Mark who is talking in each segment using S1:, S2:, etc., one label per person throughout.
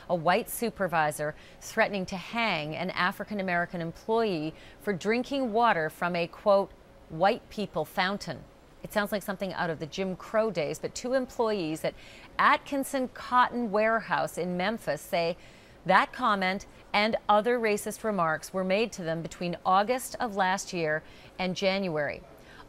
S1: A white supervisor threatening to hang an African-American employee for drinking water from a, quote, white people fountain. It sounds like something out of the Jim Crow days, but two employees at Atkinson Cotton Warehouse in Memphis say that comment and other racist remarks were made to them between August of last year and January.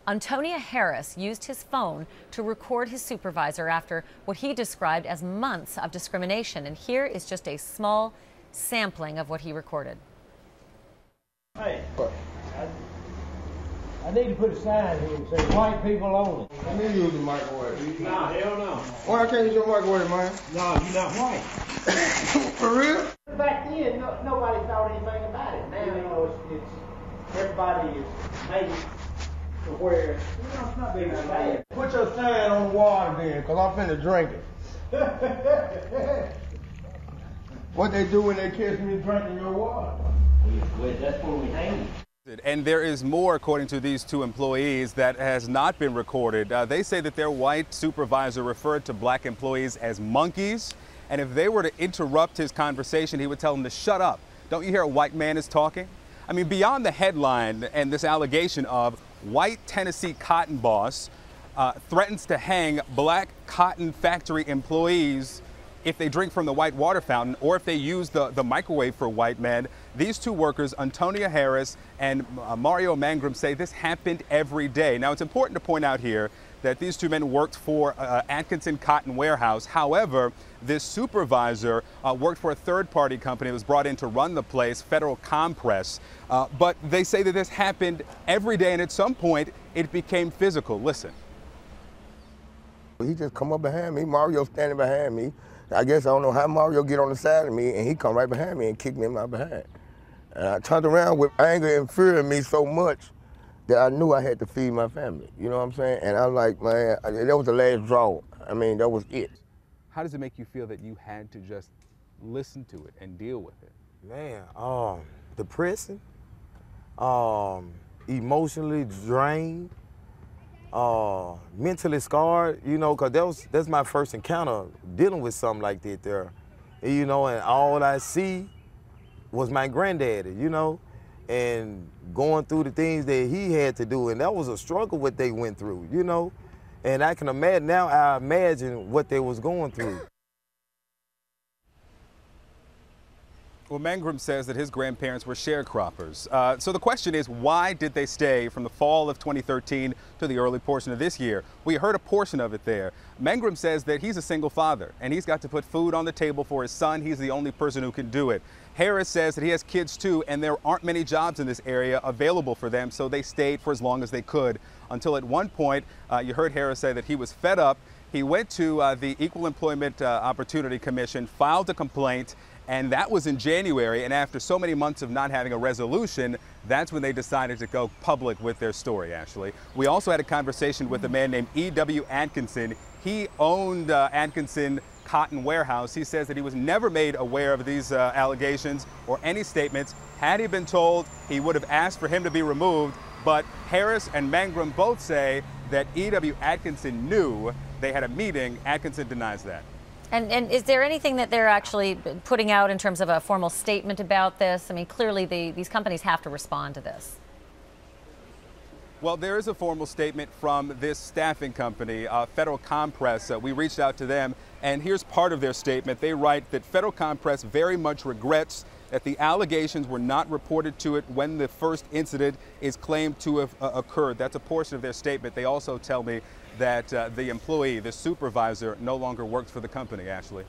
S1: Antonia Harris used his phone to record his supervisor after what he described as months of discrimination. And here is just a small sampling of what he recorded.
S2: Hey, I need to put a sign here that says white people only.
S3: I need to use the microwave.
S2: Nah, hell no.
S3: Why I can't use your microwave, man?
S2: No, you're not white.
S3: For real?
S2: Back then, nobody thought anything about it. Now, you know, it's everybody is made to where, it's not being bad.
S3: Put your sign on the water then, because I'm finna drink it. What they do when they catch me drinking your water?
S2: That's where we hang.
S4: And there is more, according to these two employees, that has not been recorded. They say that their white supervisor referred to black employees as monkeys, and if they were to interrupt his conversation, he would tell them to shut up. Don't you hear a white man is talking? I mean, beyond the headline and this allegation of white Tennessee cotton boss threatens to hang black cotton factory employees if they drink from the white water fountain or if they use the microwave for white men, these two workers, Antonia Harris and Mario Mangrum, say this happened every day. Now, it's important to point out here that these two men worked for Atkinson Cotton Warehouse. However, this supervisor worked for a third-party company that was brought in to run the place, Federal Compress. But they say that this happened every day, and at some point, it became physical. Listen.
S3: He just come up behind me. Mario standing behind me. I guess I don't know how Mario get on the side of me, and he come right behind me and kick me in my behind. And I turned around with anger and fear in me so much that I knew I had to feed my family. You know what I'm saying? And I'm like, man, that was the last draw. I mean, that was it.
S4: How does it make you feel that you had to just listen to it and deal with it?
S5: Man, depressing, emotionally drained, mentally scarred, you know, because that's my first encounter dealing with something like that there. And, you know, and all I see was my granddaddy, you know, and going through the things that he had to do. And that was a struggle what they went through, you know. And I can imagine, now I imagine what they was going through.
S4: Well, Mangrum says that his grandparents were sharecroppers. So the question is, why did they stay from the fall of 2013 to the early portion of this year? We heard a portion of it there. Mangrum says that he's a single father, and he's got to put food on the table for his son. He's the only person who can do it. Harris says that he has kids too, and there aren't many jobs in this area available for them, so they stayed for as long as they could. Until at one point, you heard Harris say that he was fed up. He went to the Equal Employment Opportunity Commission, filed a complaint, and that was in January, and after so many months of not having a resolution, that's when they decided to go public with their story, actually. We also had a conversation with a man named E.W. Atkinson. He owned Atkinson Cotton Warehouse. He says that he was never made aware of these allegations or any statements. Had he been told, he would have asked for him to be removed, but Harris and Mangrum both say that E.W. Atkinson knew. They had a meeting. Atkinson denies that.
S1: And is there anything that they're actually putting out in terms of a formal statement about this? I mean, clearly these companies have to respond to this.
S4: Well, there is a formal statement from this staffing company, Federal Compress. We reached out to them, and here's part of their statement. They write that Federal Compress very much regrets that the allegations were not reported to it when the first incident is claimed to have occurred. That's a portion of their statement. They also tell me that the employee, the supervisor, no longer works for the company, Ashley.